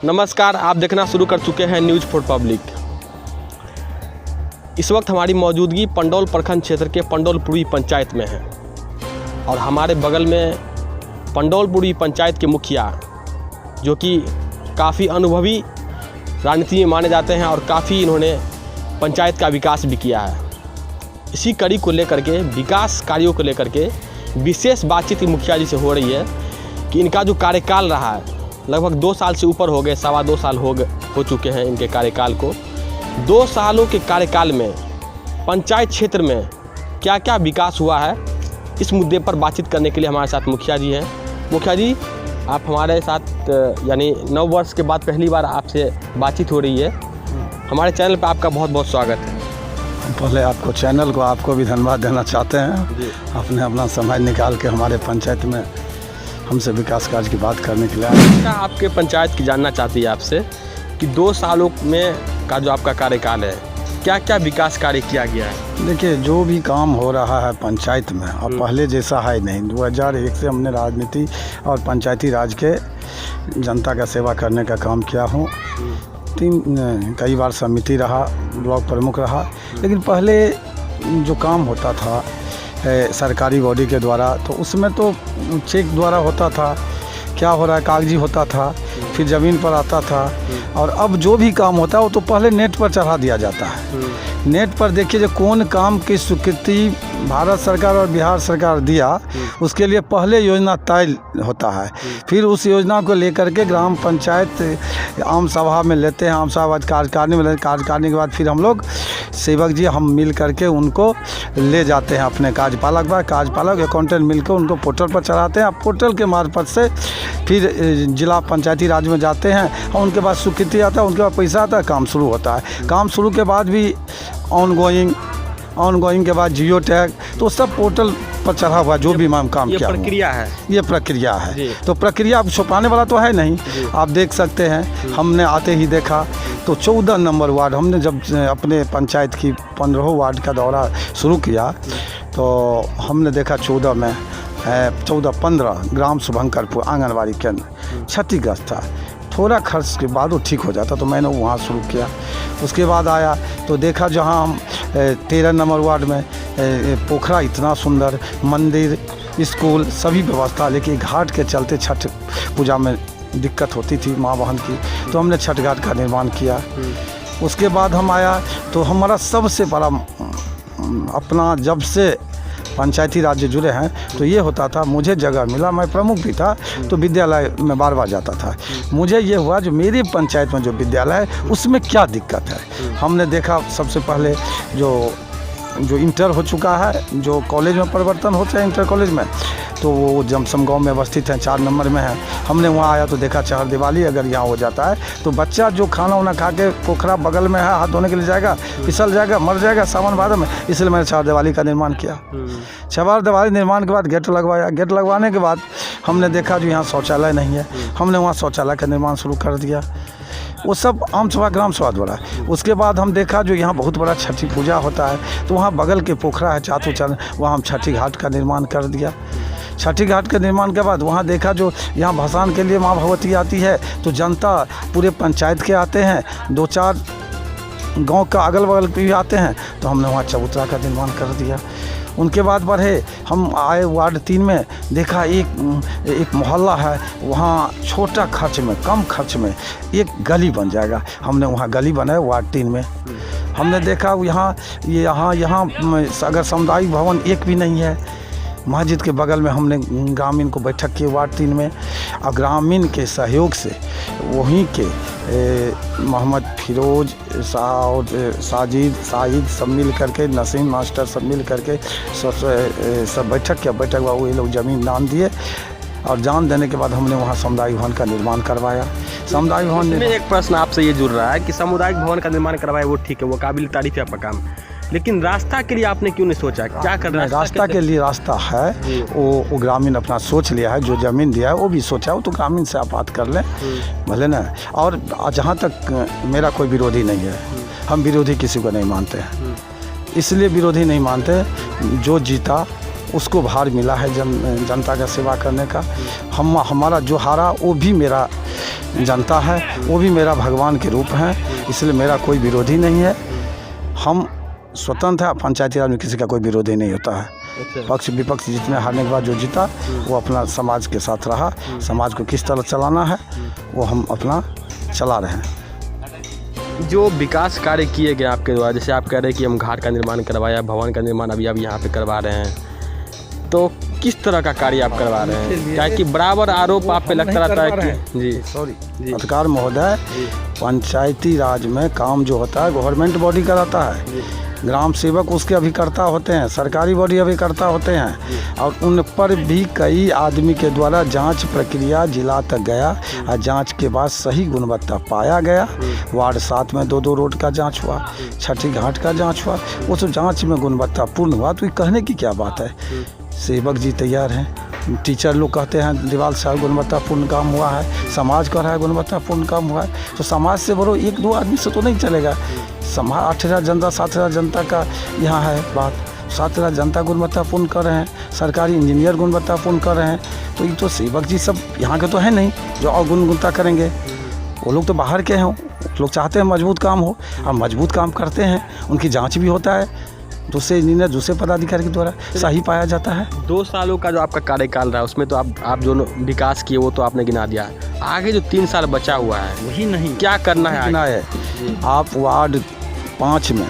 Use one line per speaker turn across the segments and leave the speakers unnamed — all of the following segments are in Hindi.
नमस्कार, आप देखना शुरू कर चुके हैं न्यूज़ फॉर पब्लिक। इस वक्त हमारी मौजूदगी पंडौल प्रखंड क्षेत्र के पंडौलपुरी पंचायत में है और हमारे बगल में पंडौलपुरी पंचायत के मुखिया जो कि काफ़ी अनुभवी राजनीति में माने जाते हैं और काफ़ी इन्होंने पंचायत का विकास भी किया है। इसी कड़ी को लेकर के, विकास कार्यों को लेकर के विशेष बातचीत मुखिया जी से हो रही है कि इनका जो कार्यकाल रहा है, लगभग 2 साल से ऊपर हो गए, 2.25 साल हो चुके हैं इनके कार्यकाल को। 2 सालों के कार्यकाल में पंचायत क्षेत्र में क्या क्या विकास हुआ है, इस मुद्दे पर बातचीत करने के लिए हमारे साथ मुखिया जी हैं। मुखिया जी, आप हमारे साथ यानी 9 वर्ष के बाद पहली बार आपसे बातचीत हो रही है। हमारे चैनल पर आपका बहुत बहुत स्वागत है।
पहले आपको चैनल को आपको भी धन्यवाद देना चाहते हैं, आपने अपना समय निकाल के हमारे पंचायत में हमसे विकास कार्य की बात करने के लिए।
क्या आपके पंचायत की जानना चाहती है आपसे कि 2 सालों में का जो आपका कार्यकाल है, क्या क्या विकास कार्य किया गया है?
देखिए, जो भी काम हो रहा है पंचायत में अब पहले जैसा है नहीं। 2001 से हमने राजनीति और पंचायती राज के जनता का सेवा करने का काम किया हूँ। कई बार समिति रहा, ब्लॉक प्रमुख रहा, लेकिन पहले जो काम होता था सरकारी बॉडी के द्वारा, तो उसमें तो चेक द्वारा होता था, क्या हो रहा है कागजी होता था, फिर ज़मीन पर आता था। और अब जो भी काम होता है वो तो पहले नेट पर चढ़ा दिया जाता है। नेट पर देखिए जो कौन काम की स्वीकृति भारत सरकार और बिहार सरकार दिया, उसके लिए पहले योजना तय होता है, फिर उस योजना को लेकर के ग्राम पंचायत आम सभा में लेते हैं, आम सभा कार्यकारिणी में कार्यकारिणी के बाद फिर हम लोग सेवक जी हम मिल करके उनको ले जाते हैं अपने कार्यपालक अकाउंटेंट मिलकर उनको पोर्टल पर चढ़ाते हैं। पोर्टल के मार्फत से फिर जिला पंचायती राज में जाते हैं और उनके बाद स्वीकृति आता है, उनके बाद पैसा आता है, काम शुरू होता है। काम शुरू के बाद भी ऑनगोइंग के बाद जियो टैग, तो सब पोर्टल पर चढ़ा हुआ जो भी काम किया ये प्रक्रिया है। तो प्रक्रिया अब छुपाने वाला तो है नहीं, आप देख सकते हैं। हमने आते ही देखा तो 14 नंबर वार्ड, हमने जब अपने पंचायत की 15 वार्ड का दौरा शुरू किया तो हमने देखा 15 ग्राम शुभंकरपुर आंगनबाड़ी केंद्र क्षतिग्रस्त था। थोड़ा खर्च के बाद वो ठीक हो जाता, तो मैंने वहाँ शुरू किया। उसके बाद आया तो देखा जहाँ हम 13 नंबर वार्ड में पोखरा इतना सुंदर, मंदिर, स्कूल, सभी व्यवस्था, लेकिन घाट के चलते छठ पूजा में दिक्कत होती थी माँ बहन की, तो हमने छठ घाट का निर्माण किया। उसके बाद हम आया तो हमारा सबसे बड़ा अपना, जब से पंचायती राज्य जुड़े हैं तो ये होता था, मुझे जगह मिला, मैं प्रमुख भी था तो विद्यालय में बार जाता था। मुझे ये हुआ जो मेरी पंचायत में जो विद्यालय है उसमें क्या दिक्कत है। हमने देखा सबसे पहले जो इंटर हो चुका है, जो कॉलेज में परिवर्तन होता है इंटर कॉलेज में, तो वो जमसम गांव में अवस्थित है, 4 नंबर में है। हमने वहाँ आया तो देखा चहर दिवाली अगर यहाँ हो जाता है तो बच्चा जो खाना वाना खा के पोखरा बगल में है, हाथ धोने के लिए जाएगा, फिसल जाएगा, मर जाएगा सावन भादो में, इसलिए मैंने चहर दिवाली का निर्माण किया। चहर दिवाली निर्माण के बाद गेट लगवाया। गेट लगवाने के बाद हमने देखा जो यहाँ शौचालय नहीं है, हमने वहाँ शौचालय का निर्माण शुरू कर दिया। वो सब आम सभा ग्राम सभा द्वारा। उसके बाद हम देखा जो यहाँ बहुत बड़ा छठी पूजा होता है, तो वहाँ बगल के पोखरा है चातू चरण, वहाँ हम छठी घाट का निर्माण कर दिया। छठी घाट के निर्माण के बाद वहाँ देखा जो यहाँ भसान के लिए माँ भगवती आती है, तो जनता पूरे पंचायत के आते हैं, 2-4 गांव का अगल बगल भी आते हैं, तो हमने वहाँ चबूतरा का निर्माण कर दिया। उनके बाद बढ़े, हम आए वार्ड 3 में, देखा एक मोहल्ला है, वहाँ छोटा खर्च में, कम खर्च में एक गली बन जाएगा। हमने वहाँ गली बनाया वार्ड 3 में। हमने देखा यहाँ अगर सामुदायिक भवन एक भी नहीं है, मस्जिद के बगल में हमने ग्रामीण को बैठक की वार्ड 3 में, और ग्रामीण के सहयोग से वहीं के मोहम्मद फिरोज साजिद सब मिल करके, नसीम मास्टर सब मिल करके सब बैठक हुआ। वो लोग ज़मीन दान दिए और जान देने के बाद हमने वहाँ सामुदायिक भवन का निर्माण करवाया। सामुदायिक भवन में
एक प्रश्न आपसे ये जुड़ रहा है कि सामुदायिक भवन का निर्माण करवाया, वो ठीक है, वो काबिल तारीफ है आपका काम, लेकिन रास्ता के लिए आपने क्यों नहीं सोचा? क्या करना है?
रास्ता के लिए रास्ता है, वो ग्रामीण अपना सोच लिया है, जो ज़मीन दिया है वो भी सोचा, वो तो ग्रामीण से आप बात कर लें, भले ना। और जहाँ तक मेरा कोई विरोधी नहीं है, हम विरोधी किसी को नहीं मानते हैं, इसलिए विरोधी नहीं मानते, जो जीता उसको भार मिला है जनता का सेवा करने का। हमारा जो हारा वो भी मेरा जनता है वो भी मेरा भगवान के रूप हैं, इसलिए मेरा कोई विरोधी नहीं है। हम स्वतंत्र है, पंचायती राज में किसी का कोई विरोधी नहीं होता है। पक्ष विपक्ष जितने हारने के बाद जो जीता वो अपना समाज के साथ रहा, समाज को किस तरह चलाना है वो हम अपना चला रहे हैं।
जो विकास कार्य किए गए आपके द्वारा, जैसे आप कह रहे हैं कि हम घाट का निर्माण करवाया, भवन का निर्माण अभी यहाँ पे करवा रहे हैं, तो किस तरह का कार्य आप करवा रहे हैं? क्या कि बराबर आरोप आप पे लगता रहता है कि जी
पत्रकार महोदय, पंचायती राज में काम जो होता है गवर्नमेंट बॉडी कराता है, ग्राम सेवक उसके अभिकर्ता होते हैं, सरकारी बॉडी अभिकर्ता होते हैं, और उन पर भी कई आदमी के द्वारा जांच प्रक्रिया जिला तक गया और जांच के बाद सही गुणवत्ता पाया गया। वार्ड 7 में 2-2 रोड का जांच हुआ, छठी घाट का जांच हुआ, वो तो जांच में गुणवत्ता पूर्ण हुआ, तो ये कहने की क्या बात है। सेवक जी तैयार हैं, टीचर लोग कहते हैं दीवाल साहब गुणवत्तापूर्ण काम हुआ है, समाज कह रहा है गुणवत्तापूर्ण काम हुआ है, तो समाज से बोलो 1-2 आदमी से तो नहीं चलेगा। समाज 8,000 जनता 7,000 जनता का यहाँ है बात, 7,000 जनता गुणवत्तापूर्ण कर रहे हैं, सरकारी इंजीनियर गुणवत्तापूर्ण कर रहे हैं, तो ये तो सेवक जी सब यहाँ के तो है नहीं जो अवगुणवत्ता करेंगे। वो लोग तो बाहर के हैं, लोग चाहते हैं मजबूत काम हो और मजबूत काम करते हैं, उनकी जाँच भी होता है, दूसरे इंजीनियर दूसरे पदाधिकारी के द्वारा सही पाया जाता है।
2 सालों का जो आपका कार्यकाल रहा है उसमें तो आप जो विकास किए वो तो आपने गिना दिया, आगे जो 3 साल बचा हुआ है
वही नहीं
क्या करना है
गिना है। आप वार्ड 5 में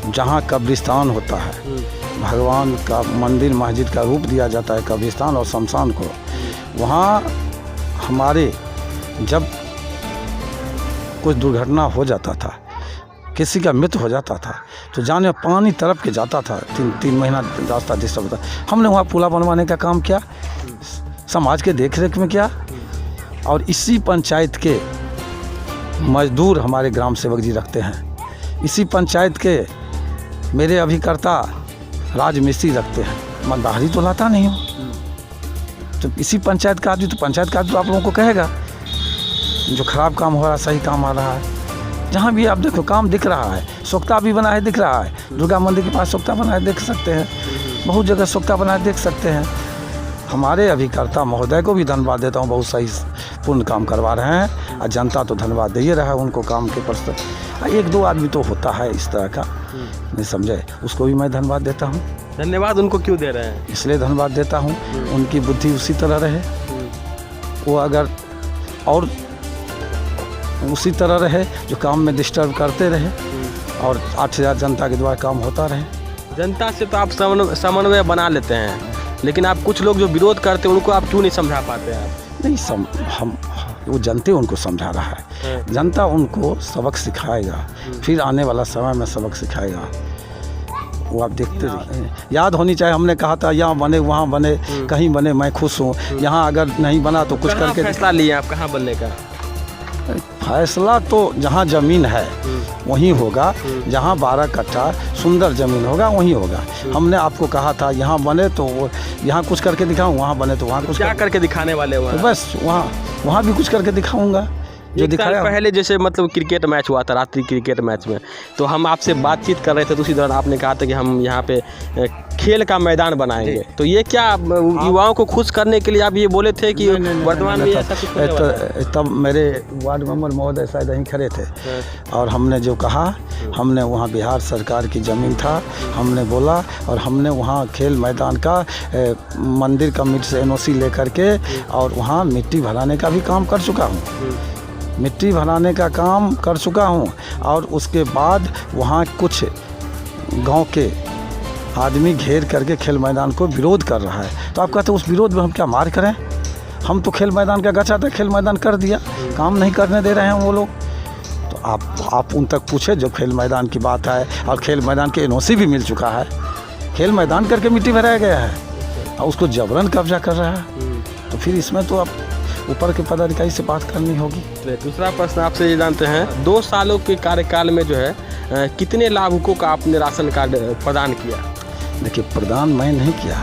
जहाँ कब्रिस्तान होता है, भगवान का मंदिर मस्जिद का रूप दिया जाता है कब्रिस्तान और शमशान को, वहाँ हमारे जब कुछ दुर्घटना हो जाता था, किसी का मृत्यु हो जाता था, तो जाने पानी तरफ के जाता था, 3 महीना रास्ता डिस्टर्ब होता। हमने वहाँ पुला बनवाने का काम किया, समाज के देख रेख में किया, और इसी पंचायत के मजदूर हमारे ग्राम सेवक जी रखते हैं, इसी पंचायत के मेरे अभिकर्ता राज मिस्त्री रखते हैं, मैं बाहरी तो लाता नहीं हूँ। तो इसी पंचायत का आदमी, तो पंचायत का आदमी तो आप लोगों को कहेगा जो खराब काम हो रहा है, सही काम आ रहा है। जहाँ भी आप देखो काम दिख रहा है, सोख्ता भी बना है दिख रहा है, दुर्गा मंदिर के पास सोख्ता बना है देख सकते हैं, बहुत जगह सोख्ता बना है देख सकते हैं। हमारे अभिकर्ता महोदय को भी धन्यवाद देता हूँ, बहुत सही पूर्ण काम करवा रहे हैं, और जनता तो धन्यवाद दे ही रहा है उनको काम के प्रति। 1-2 आदमी तो होता है इस तरह का, नहीं समझे, उसको भी मैं धन्यवाद देता हूँ।
धन्यवाद उनको क्यों दे रहे हैं?
इसलिए धन्यवाद देता हूँ, उनकी बुद्धि उसी तरह रहे, वो अगर और उसी तरह रहे जो काम में डिस्टर्ब करते रहे, और 8,000 जनता के द्वारा काम होता रहे।
जनता से तो आप समन्वय बना लेते हैं, लेकिन आप कुछ लोग जो विरोध करते हैं उनको आप क्यों नहीं समझा पाते हैं? आप
नहीं हम वो जनता उनको समझा रहा है, जनता उनको सबक सिखाएगा, फिर आने वाला समय में सबक सिखाएगा, वो आप देखते रहिए। याद होनी चाहिए, हमने कहा था यहाँ बने वहाँ बने, कहीं बने मैं खुश हूँ, यहाँ अगर नहीं बना तो कुछ करके
फैसला लिए आप कहाँ बनने का?
फैसला तो जहाँ ज़मीन है वहीं होगा, जहाँ 12 कट्ठा सुंदर ज़मीन होगा वहीं होगा। हमने आपको कहा था यहाँ बने तो वो यहाँ कुछ करके दिखाऊँ, वहाँ बने तो वहाँ कुछ
क्या करके दिखाने वाले हो?
तो बस वहाँ भी कुछ करके दिखाऊँगा जो दिखाया।
पहले जैसे मतलब क्रिकेट मैच हुआ था, रात्रि क्रिकेट मैच में, तो हम आपसे बातचीत कर रहे थे, तो उसी दौरान आपने कहा था कि हम यहाँ पे खेल का मैदान बनाएंगे, तो ये क्या युवाओं को खुश करने के लिए आप ये बोले थे कि वर्तमान में ऐसा कुछ होने वाला है?
तब मेरे वार्ड मेंबर महोदय शायद यहीं खड़े थे, और हमने जो कहा, हमने वहाँ बिहार सरकार की ज़मीन था, हमने बोला, और हमने वहाँ खेल मैदान का मंदिर कमेटी से NOC लेकर के और वहाँ मिट्टी भराने का भी काम कर चुका हूँ, मिट्टी भराने का काम कर चुका हूँ। और उसके बाद वहाँ कुछ गांव के आदमी घेर करके खेल मैदान को विरोध कर रहा है, तो आप कहते हैं उस विरोध में हम क्या मार करें? हम तो खेल मैदान का गचा था, खेल मैदान कर दिया, काम नहीं करने दे रहे हैं वो लोग। तो आप उन तक पूछे जो खेल मैदान की बात है, और खेल मैदान के NOC भी मिल चुका है, खेल मैदान करके मिट्टी भराया गया है, और उसको जबरन कब्जा कर रहा है, तो फिर इसमें तो आप ऊपर के पदाधिकारी से बात करनी होगी।
दूसरा प्रश्न आपसे ये जानते हैं, 2 सालों के कार्यकाल में जो है कितने लाभुकों का आपने राशन कार्ड प्रदान किया?
देखिए, प्रदान मैं नहीं किया,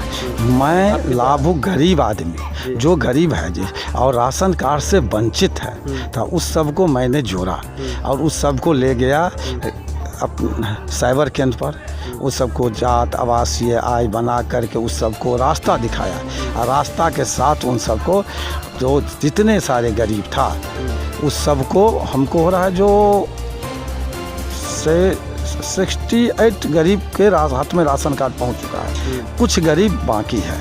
मैं लाभुक गरीब आदमी जो गरीब है जी और राशन कार्ड से वंचित है, तो उस सब को मैंने जोड़ा और उस सब को ले गया साइबर केंद्र पर उस सबको जात आवासीय आय बना करके उस सबको रास्ता दिखाया, और रास्ता के साथ उन सबको जो जितने सारे गरीब था उस सबको हमको हो रहा है जो 68 गरीब के हाथ में राशन कार्ड पहुंच चुका है, कुछ गरीब बाकी है,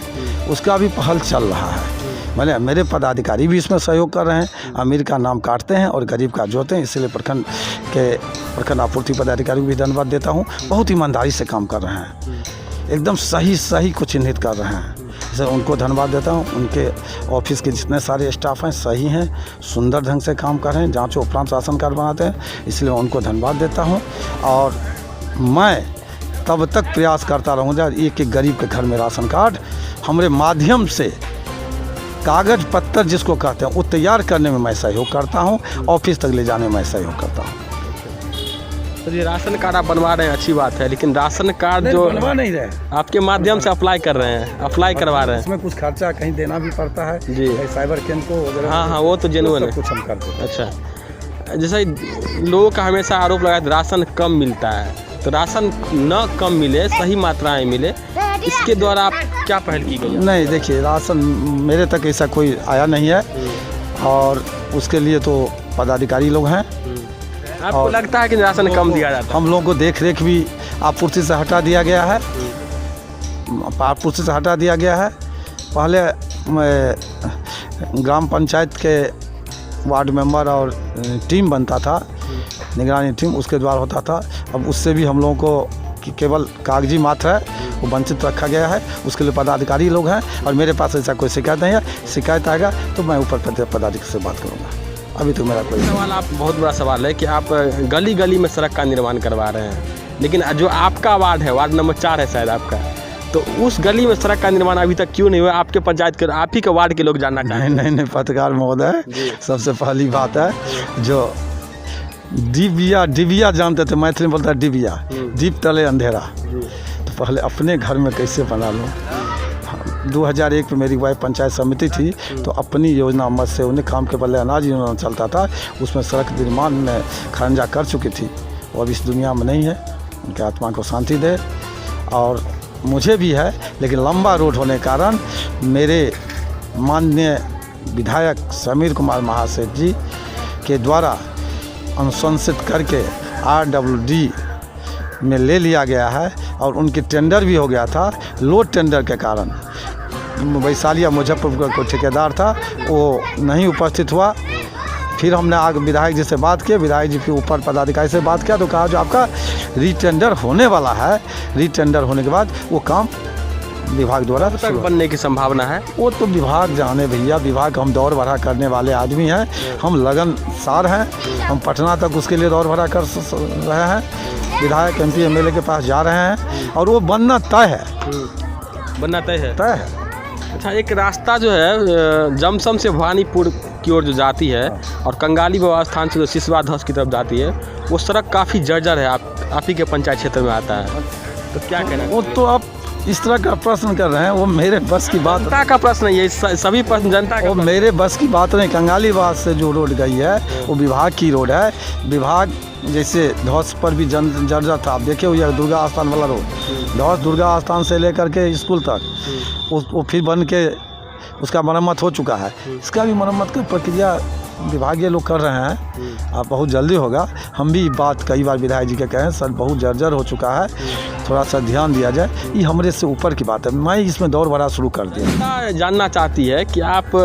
उसका भी पहल चल रहा है। मैंने मेरे पदाधिकारी भी इसमें सहयोग कर रहे हैं, अमीर का नाम काटते हैं और गरीब का जोते हैं, इसलिए प्रखंड आपूर्ति पदाधिकारी को भी धन्यवाद देता हूं। बहुत ईमानदारी से काम कर रहे हैं, एकदम सही को चिन्हित कर रहे हैं, इसलिए उनको धन्यवाद देता हूं। उनके ऑफिस के जितने सारे स्टाफ हैं सही हैं, सुंदर ढंग से काम कर रहे हैं, जाँच उपरांत राशन कार्ड बनाते हैं, इसलिए उनको धन्यवाद देता हूँ। और मैं तब तक प्रयास करता रहूँगा एक एक गरीब के घर में राशन कार्ड हमारे माध्यम से कागज पत्तर जिसको कहते हैं वो तैयार करने में मैं सहयोग करता हूँ, ऑफिस तक ले जाने में मैं सहयोग करता हूँ।
तो ये राशन कार्ड आप बनवा रहे हैं, अच्छी बात है, लेकिन राशन कार्ड जो
बनवा नहीं रहे,
आपके माध्यम से अप्लाई कर रहे हैं, अप्लाई करवा रहे हैं,
इसमें कुछ खर्चा कहीं देना भी पड़ता है
जी,
साइबर केंद्र को वगैरह।
हाँ, वो तो जेन्युइन है,
कुछ हम करते हैं।
अच्छा, जैसे लोगों का हमेशा आरोप लगा है राशन कम मिलता है, तो राशन न कम मिले, सही मात्राएं मिले, इसके द्वारा आप क्या पहल की गई?
नहीं, देखिए राशन मेरे तक ऐसा कोई आया नहीं है, और उसके लिए तो पदाधिकारी लोग हैं।
आपको लगता है कि राशन कम दिया जाता है?
हम लोगों को देख रेख भी आपूर्ति से हटा दिया गया है, आपूर्ति से हटा दिया गया है। पहले ग्राम पंचायत के वार्ड मेंबर और टीम बनता था, निगरानी टीम, उसके द्वारा होता था। अब उससे भी हम लोगों को कि केवल कागजी मात्र है वो वंचित रखा गया है, उसके लिए पदाधिकारी लोग हैं, और मेरे पास ऐसा कोई शिकायत नहीं है। शिकायत आएगा तो मैं ऊपर पदाधिकारी से बात करूँगा। अभी तो मेरा कोई
सवाल, आप बहुत बड़ा सवाल है कि आप गली गली में सड़क का निर्माण करवा रहे हैं, लेकिन जो आपका वार्ड है, वार्ड नंबर 4 है शायद आपका, तो उस गली में सड़क का निर्माण अभी तक क्यों नहीं हुआ? आपके पंचायत के, आप ही के वार्ड के लोग जानना चाहें।
नहीं, पत्रकार महोदय, सबसे पहली बात है जो डिबिया जानते थे, मैथिली में बोलता है डिबिया, दीप तले अंधेरा, तो पहले अपने घर में कैसे बना लो। 2001 में मेरी वाइफ पंचायत समिति थी, तो अपनी योजना मत से उन्हें काम के बदले अनाज योजना चलता था, उसमें सड़क निर्माण में खरंजा कर चुकी थी। वो अब इस दुनिया में नहीं है, उनके आत्मा को शांति दे। और मुझे भी है, लेकिन लंबा रोड होने के कारण मेरे माननीय विधायक समीर कुमार महासेठ जी के द्वारा अनुशंसित करके RWD में ले लिया गया है, और उनकी टेंडर भी हो गया था। लोड टेंडर के कारण वैशाली मुजफ्फरपुर का कोई ठेकेदार था, वो नहीं उपस्थित हुआ। फिर हमने आगे विधायक जी से बात की, विधायक जी फिर ऊपर पदाधिकारी से बात किया, तो कहा जो आपका रीटेंडर होने वाला है, रीटेंडर होने के बाद वो काम विभाग द्वारा
तक बनने की संभावना है।
वो तो विभाग जाने भैया, विभाग हम दौड़ भरा करने वाले आदमी हैं, हम लगनसार हैं, हम पटना तक उसके लिए दौड़ भरा कर रहे हैं, विधायक MP MLA के पास जा रहे हैं, और वो बनना तय है,
बनना तय है। अच्छा, एक रास्ता जो है जमसम से भवानीपुर की ओर जो जाती है और कंगाली बाबा स्थान से जो सिसवा धस की तरफ जाती है, वो सड़क काफ़ी जर्जर है, आप ही के पंचायत क्षेत्र में आता है, तो क्या कहना?
वो तो आप इस तरह का प्रश्न कर रहे हैं, वो मेरे बस की बात,
जनता का प्रश्न है, ये सभी प्रश्न जनता का,
वो मेरे बस की बात नहीं। कंगालीबाद से जो रोड गई है वो विभाग की रोड है। विभाग जैसे धौस पर भी जर्जर था, आप देखे हुए दुर्गा आस्थान वाला रोड, धौस दुर्गा आस्थान से लेकर के स्कूल तक वो फिर बन के उसका मरम्मत हो चुका है। इसका भी मरम्मत की प्रक्रिया विभागीय लोग कर रहे हैं, अब बहुत जल्दी होगा। हम भी बात कई बार विधायक जी के कहें, सर बहुत जर्जर हो चुका है, थोड़ा सा ध्यान दिया जाए। ये हमारे से ऊपर की बात है, मैं इसमें दौड़ भरा शुरू कर दिया।
जानना चाहती है कि आप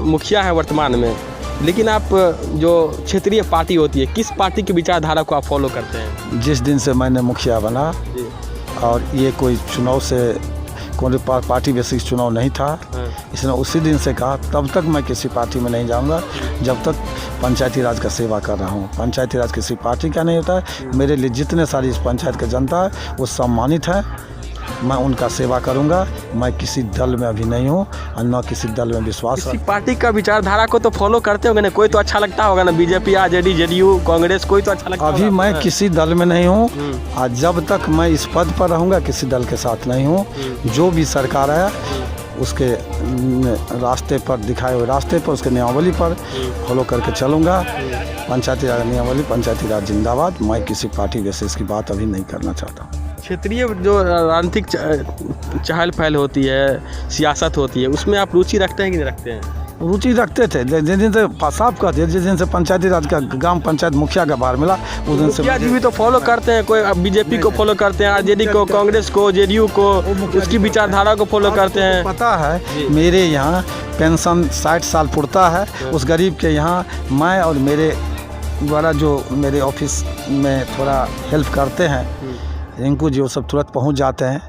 मुखिया हैं वर्तमान में, लेकिन आप जो क्षेत्रीय पार्टी होती है, किस पार्टी की विचारधारा को आप फॉलो करते हैं?
जिस दिन से मैंने मुखिया बना, और ये कोई चुनाव से कोई पार्टी बेसिस चुनाव नहीं था, इसने उसी दिन से कहा तब तक मैं किसी पार्टी में नहीं जाऊंगा जब तक पंचायती राज का सेवा कर रहा हूं। पंचायती राज किसी पार्टी का नहीं होता है, मेरे लिए जितने सारी इस पंचायत की जनता है वो सम्मानित है, मैं उनका सेवा करूंगा। मैं किसी दल में अभी नहीं हूं, और न किसी दल में विश्वास।
किसी पार्टी का विचारधारा को तो फॉलो करते होंगे ना, कोई तो अच्छा लगता होगा ना, BJP, RJD, JDU, कांग्रेस, कोई तो अच्छा लगता होगा।
अभी मैं किसी दल में नहीं हूँ, और जब तक मैं इस पद पर रहूँगा किसी दल के साथ नहीं हूँ। जो भी सरकार है उसके रास्ते पर दिखाए हुए रास्ते पर, उसके नियमावली पर फॉलो करके चलूँगा। पंचायती राज नियमावली, पंचायती राज जिंदाबाद। मैं किसी पार्टी विशेष की बात अभी नहीं करना चाहता।
क्षेत्रीय जो राजनीतिक चहल पहल होती है, सियासत होती है, उसमें आप रुचि रखते हैं कि नहीं रखते हैं?
रुचि रखते थे, जिस दिन से साफ कहते हैं, जिस दिन से पंचायती राज का ग्राम पंचायत मुखिया का बार मिला उस दिन से
मुखिया जी भी तो फॉलो करते हैं, कोई बीजेपी को फॉलो करते हैं, आरजेडी को, कांग्रेस को, जेडीयू को, उसकी विचारधारा को फॉलो करते हैं।
पता है मेरे यहाँ पेंशन 60 साल पुरता है, उस गरीब के यहाँ मैं और मेरे द्वारा जो मेरे ऑफिस में थोड़ा हेल्प करते हैं, रिंकू जी, वो सब तुरंत पहुँच जाते हैं।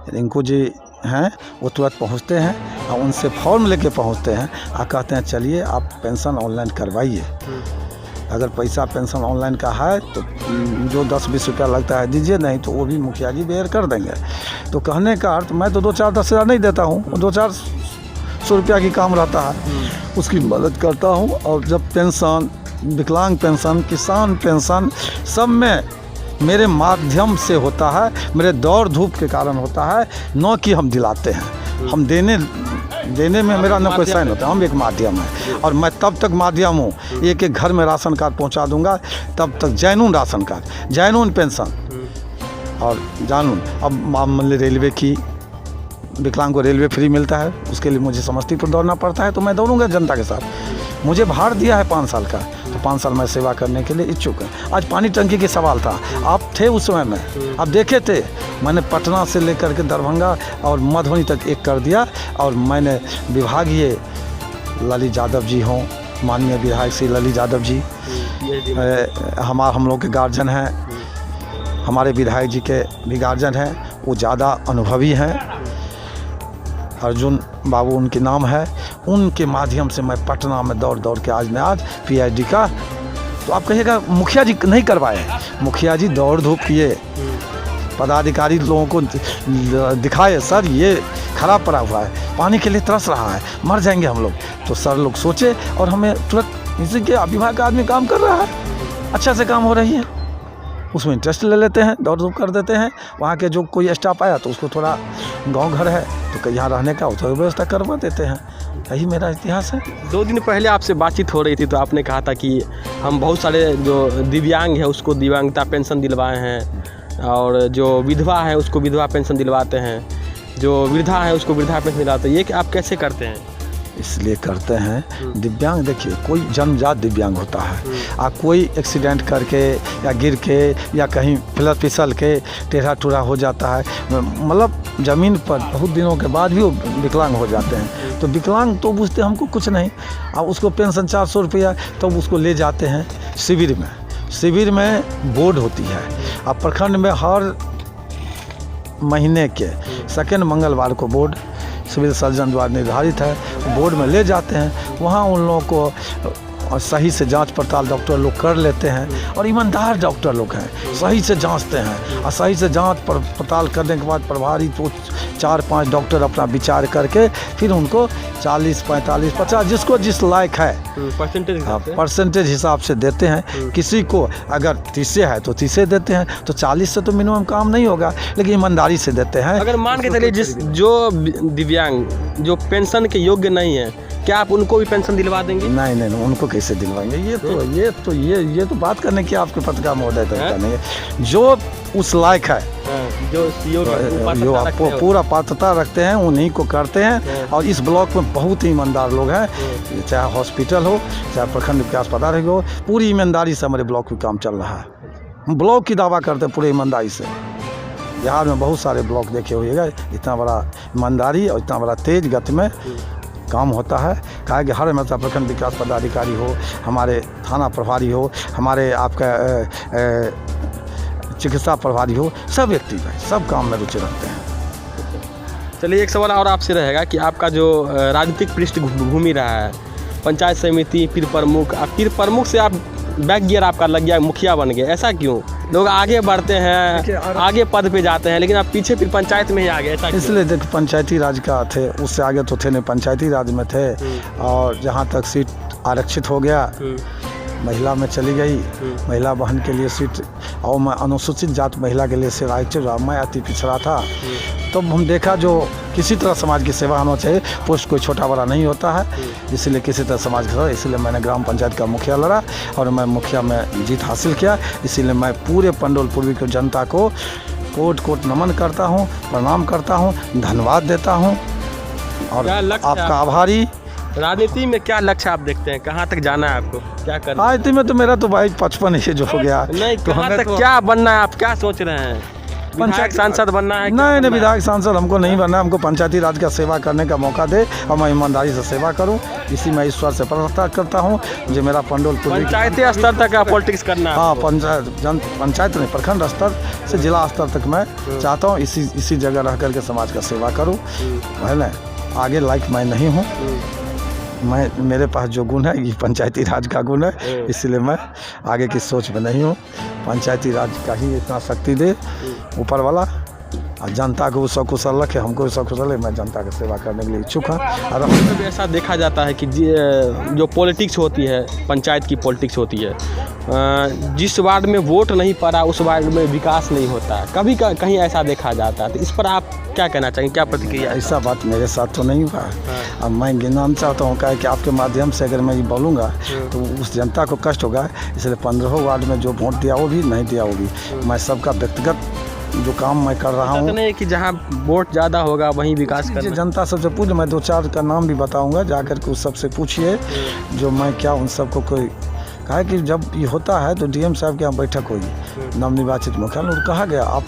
रिंकू जी हैं वो तुरंत पहुंचते हैं और उनसे फॉर्म लेके पहुंचते हैं और कहते हैं चलिए आप पेंशन ऑनलाइन करवाइए। अगर पैसा पेंशन ऑनलाइन का है तो जो 10-20 रुपया लगता है दीजिए, नहीं तो वो भी मुखिया जी बेयर कर देंगे। तो कहने का अर्थ, मैं तो 2-4-10 हज़ार नहीं देता हूँ, 200-400 रुपया की काम रहता है, उसकी मदद करता हूँ। और जब पेंशन, विकलांग पेंशन, किसान पेंशन, सब में मेरे माध्यम से होता है, मेरे दौड़ धूप के कारण होता है, न कि हम दिलाते हैं। हम देने में मेरा न कोई साइन होता है, हम एक माध्यम है। और मैं तब तक माध्यम हूँ, एक एक घर में राशन कार्ड पहुँचा दूंगा, तब तक जैनून राशन कार्ड, जैनून पेंशन और जानून। अब मान लीजिए रेलवे की, विकलांग को रेलवे फ्री मिलता है, उसके लिए मुझे समस्तीपुर दौड़ना पड़ता है, तो मैं दौड़ूंगा जनता के साथ। मुझे भार दिया है 5 साल का, तो 5 साल मैं सेवा करने के लिए इच्छुक है। आज पानी टंकी के सवाल था, आप थे उस समय में, आप देखे थे, मैंने पटना से लेकर के दरभंगा और मधुबनी तक एक कर दिया। और मैंने विभागीय ललित यादव जी हों, माननीय विधायक श्री ललित यादव जी हम लोग के गार्जियन हैं, हमारे विधायक जी के भी गार्जियन हैं, वो ज़्यादा अनुभवी हैं, अर्जुन बाबू उनके नाम है। उनके माध्यम से मैं पटना में दौड़ के आज PhD का, तो आप कहिएगा मुखिया जी नहीं करवाए। मुखिया जी दौड़ धूप किए, पदाधिकारी लोगों को दिखाए, सर ये खराब पड़ा हुआ है, पानी के लिए तरस रहा है, मर जाएंगे हम लोग। तो सर लोग सोचे और हमें तुरंत, इसी के विभाग का आदमी काम कर रहा है, अच्छा से काम हो रही है, उसमें इंटरेस्ट ले लेते हैं, दौड़ धूप कर देते हैं। वहाँ के जो कोई स्टाफ आया तो उसको थोड़ा गांव घर है तो यहाँ रहने का तो व्यवस्था करवा देते हैं। यही मेरा इतिहास है।
2 दिन पहले आपसे बातचीत हो रही थी तो आपने कहा था कि हम बहुत सारे जो दिव्यांग है उसको दिव्यांगता पेंशन दिलवाए हैं, और जो विधवा है उसको विधवा पेंशन दिलवाते हैं, जो वृद्धा है उसको वृद्धा पेंशन दिलवाते हैं। ये आप कैसे करते हैं?
इसलिए करते हैं, दिव्यांग देखिए कोई जन्मजात दिव्यांग होता है, कोई एक्सीडेंट करके या गिर के या कहीं फिसल के टेढ़ा टूढ़ा हो जाता है, मतलब ज़मीन पर बहुत दिनों के बाद भी वो विकलांग हो जाते हैं। तो विकलांग तो बुझते हमको कुछ नहीं, अब उसको पेंशन 400 रुपया, तो उसको ले जाते हैं शिविर में। शिविर में बोर्ड होती है, अब प्रखंड में हर महीने के 2nd मंगलवार को बोर्ड सिविल सर्जन द्वारा निर्धारित है, बोर्ड में ले जाते हैं। वहाँ उन लोगों को सही से जांच पड़ताल डॉक्टर लोग कर लेते हैं, और ईमानदार डॉक्टर लोग हैं, सही से जांचते हैं। और सही से जांच पड़ताल करने के बाद प्रभारी तो 4-5 डॉक्टर अपना विचार करके फिर उनको 40, 45, 50 जिसको जिस लायक है परसेंटेज हिसाब से देते हैं। किसी को अगर 30 है तो 30 देते हैं, तो 40 से तो मिनिमम काम नहीं होगा, लेकिन ईमानदारी से देते हैं।
अगर मान के चलिए जो दिव्यांग जो पेंशन के योग्य नहीं है, क्या आप उनको भी पेंशन दिलवा देंगे?
नहीं, उनको कैसे दिलवाएंगे? ये तो बात करने की आपके पत्रकार महोदय तरीका नहीं है। जो उस लायक है, जो पूरा पात्रता रखते हैं, उन्हीं को करते हैं। और इस ब्लॉक में बहुत ही ईमानदार लोग हैं, चाहे हॉस्पिटल हो, चाहे प्रखंड विकास पदाधिकारी हो, पूरी ईमानदारी से हमारे ब्लॉक में काम चल रहा है। हम ब्लॉक की दावा करते हैं पूरे ईमानदारी से। बिहार में बहुत सारे ब्लॉक देखे होइएगा, इतना बड़ा ईमानदारी और इतना बड़ा तेज गति में काम होता है। कहा कि हर हमेशा प्रखंड विकास पदाधिकारी हो, हमारे थाना प्रभारी हो, हमारे आपका चिकित्सा प्रभारी हो, सब व्यक्ति सब काम में रुचि रखते हैं।
चलिए एक सवाल और आपसे रहेगा कि आपका जो राजनीतिक पृष्ठभूमि रहा है, पंचायत समिति, पीर प्रमुख, पीर प्रमुख से आप बैक गियर आपका लग गया, मुखिया बन गए, ऐसा क्यों? लोग आगे बढ़ते हैं, आगे पद पे जाते हैं, लेकिन आप पीछे फिर पंचायत में ही आ गए, ऐसा क्यों?
इसलिए देखो पंचायती राज का थे, उससे आगे तो थे नहीं, पंचायती राज में थे। और जहाँ तक सीट आरक्षित हो गया, महिला में चली गई, महिला बहन के लिए सीट, और मैं अनुसूचित जात महिला के लिए से आरक्षित रहा, मैं अति पिछड़ा था। तो हम देखा जो किसी तरह समाज की सेवा होना चाहिए। पोस्ट कोई छोटा बड़ा नहीं होता है, इसलिए किसी तरह समाज की सेवा, इसलिए मैंने ग्राम पंचायत का मुखिया लड़ा और मैं मुखिया में जीत हासिल किया। इसीलिए मैं पूरे पंडोल पूर्वी की जनता को कोट कोट नमन करता हूँ, प्रणाम करता हूँ, धन्यवाद देता हूँ और आपका आभारी।
राजनीति में क्या लक्ष्य आप देखते हैं, कहाँ तक जाना है आपको, क्या करना है?
राजनीति में तो मेरा तो भाई 55 ही जो हो गया
नहीं,
तो
कहाँ
हमें
तक
तो
क्या बनना है, आप क्या सोच रहे हैं? विधायक सांसद बनना है?
नहीं, विधायक सांसद हमको नहीं बनना है। हमको पंचायती राज का सेवा करने का मौका दे और मैं ईमानदारी से सेवा करूं, इसी मैं ईश्वर से प्रार्थना करता हूं। जो मेरा पंडोल
पंचायती स्तर तक का पॉलिटिक्स करना है?
हाँ, पंचायत नहीं, प्रखंड स्तर से जिला स्तर तक मैं चाहता हूँ इसी जगह रह करके समाज का सेवा करूँ, है ना। आगे लायक मैं नहीं हूँ, मेरे पास जो गुण है ये पंचायती राज का गुण है, इसलिए मैं आगे की सोच में नहीं हूँ। पंचायती राज का ही इतना शक्ति दे ऊपर वाला, और जनता को सकुशल रखे, हमको सकुशल है। मैं जनता की सेवा करने के लिए इच्छुक हूँ। और
ऐसा देखा जाता है कि जो पॉलिटिक्स होती है, पंचायत की पॉलिटिक्स होती है, जिस वार्ड में वोट नहीं पड़ा उस वार्ड में विकास नहीं होता है, कभी कहीं ऐसा देखा जाता है। तो इस पर आप क्या कहना चाहेंगे, क्या प्रतिक्रिया?
ऐसा बात मेरे साथ तो नहीं हुआ। अब मैं गिनाना चाहता हूँ कि आपके माध्यम से अगर मैं ये बोलूँगा तो उस जनता को कष्ट होगा, इसलिए 15 वार्ड में जो वोट दिया वो भी, नहीं दिया वो भी, मैं सबका व्यक्तिगत जो काम मैं कर रहा हूँ।
नहीं कि जहाँ वोट ज़्यादा होगा वहीं विकास करना।
जनता सबसे पूछ, मैं 2-4 का नाम भी बताऊँगा, जाकर के उस सबसे पूछिए जो मैं क्या उन सबको कोई कहा कि जब ये होता है तो डीएम साहब के यहाँ बैठक होगी, नवनिर्वाचित मुखिया, और कहा गया आप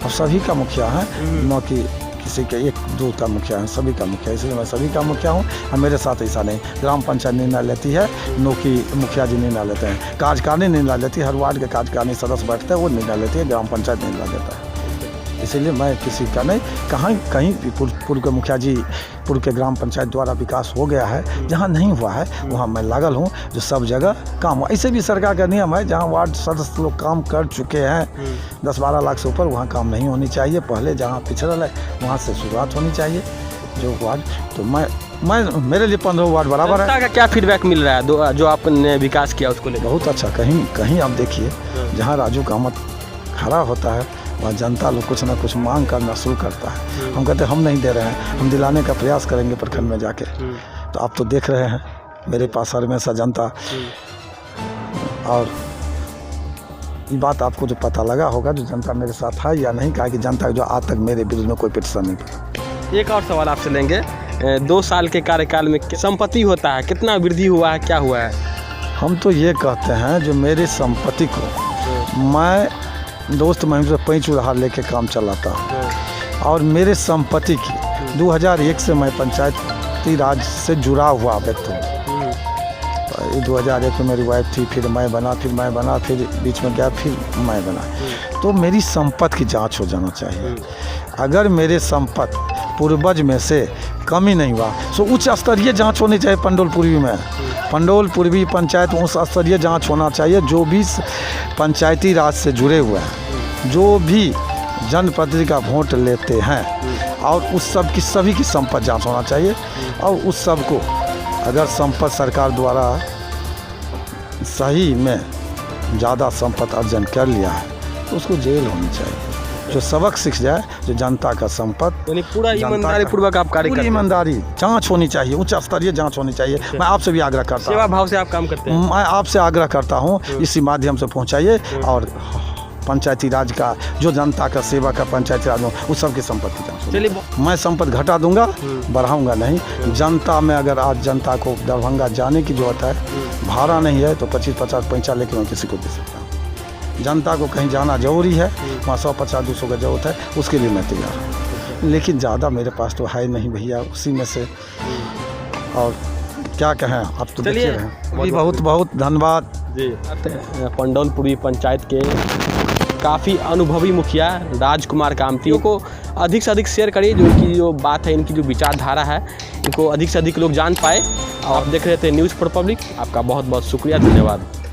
सभी का मुखिया हैं, न कि किसी के 1-2 का मुखिया है, सभी का मुखिया, इसलिए मैं सभी का मुखिया हूँ। और मेरे साथ ऐसा नहीं, ग्राम पंचायत निर्णय लेती है, नो कि मुखिया जी निर्णय लेते हैं, कार्यकारिणी निर्णय लेती है, हर वार्ड के कार्यकारिणी सदस्य बैठते हैं, वो निर्णय लेती है, ग्राम पंचायत निर्णय लेता है। इसीलिए मैं किसी का नहीं, कहीं पूर्व के मुखिया जी, पूर्व के ग्राम पंचायत द्वारा विकास हो गया है, जहाँ नहीं हुआ है वहाँ मैं लागल हूँ, जो सब जगह काम हुआ। ऐसे भी सरकार का नियम है, जहाँ वार्ड सदस्य लोग काम कर चुके हैं 10-12 लाख से ऊपर, वहाँ काम नहीं होनी चाहिए। पहले जहाँ पिछड़ल है वहाँ से शुरुआत होनी चाहिए जो वार्ड। तो मैं मेरे लिए 15 वार्ड बराबर है।
का क्या फीडबैक मिल रहा है जो आपने विकास किया उसको लेकर?
बहुत अच्छा। कहीं आप देखिए, जहाँ राजू का मत खड़ा होता है वहाँ जनता लोग कुछ ना कुछ मांग करना शुरू करता है। हम कहते हैं हम नहीं दे रहे हैं, हम दिलाने का प्रयास करेंगे प्रखंड में जाके। तो आप तो देख रहे हैं मेरे पास हमेशा जनता, और ये बात आपको जो पता लगा होगा जो जनता मेरे साथ है या नहीं, कहा कि जनता जो आज तक मेरे विरुद्ध में कोई पिटीशन नहीं पड़ा।
एक और सवाल आपसे लेंगे, 2 साल के कार्यकाल में संपत्ति होता है, कितना वृद्धि हुआ है, क्या हुआ है?
हम तो ये कहते हैं जो मेरी संपत्ति को मैं दोस्त मैं से 5 उधार लेके काम चलाता हूँ, और मेरे संपत्ति की 2001 से मैं पंचायती राज से जुड़ा हुआ व्यक्ति हूँ। 2001 में मेरी वाइफ थी, फिर मैं बना, फिर बीच में गया, फिर मैं बना। तो मेरी संपत्ति की जांच हो जाना चाहिए। अगर मेरे संपत्ति पूर्वज में से कमी नहीं हुआ तो उच्च स्तरीय जांच होनी चाहिए। पंडोल पूर्वी में, पंडोल पूर्वी पंचायत उच्च स्तरीय जांच होना चाहिए। जो भी पंचायती राज से जुड़े हुए हैं, जो भी जनप्रतिनिधि का वोट लेते हैं, और उस सब की सभी की संपत्ति जांच होना चाहिए। और उस सब को अगर संपत्ति सरकार द्वारा सही में ज़्यादा संपत्ति अर्जन कर लिया है तो उसको जेल होनी चाहिए, जो सबक सीख जाए, जो जनता का संपत्ति,
यानी पूरा ईमानदारी पूर्वक आप कार्य करते हैं।
ईमानदारी जांच होनी चाहिए, उच्च स्तरीय जांच होनी चाहिए। मैं आपसे भी आग्रह करता हूँ,
सेवा भाव से आप काम करते हैं।
मैं आपसे आग्रह करता हूँ इसी माध्यम से पहुँचाइए, और पंचायती राज का जो जनता का सेवा का पंचायती राज उस सब की संपत्ति जांच।
चलिए,
मैं संपत्ति घटा दूंगा, बढ़ाऊंगा नहीं। जनता में अगर आज जनता को दरभंगा जाने की जरूरत है, भाड़ा नहीं है तो 25-50 पैसा लेके मैं किसी को दे सकता हूँ। जनता को कहीं जाना जरूरी है, वहाँ 100-50-200 का जरूरत है, उसके लिए मैं तैयार हूँ। लेकिन ज़्यादा मेरे पास तो है नहीं भैया, उसी में से। और क्या कहें, आप तो देख रहे हैं। बहुत बहुत धन्यवाद
जी। पंडोल पूर्वी पंचायत के काफ़ी अनुभवी मुखिया राजकुमार कामती को अधिक से अधिक शेयर करिए, जो इनकी जो बात है, इनकी जो विचारधारा है, इनको अधिक से अधिक लोग जान पाए। और आप देख रहे थे न्यूज़ फॉर पब्लिक। आपका बहुत बहुत शुक्रिया, धन्यवाद।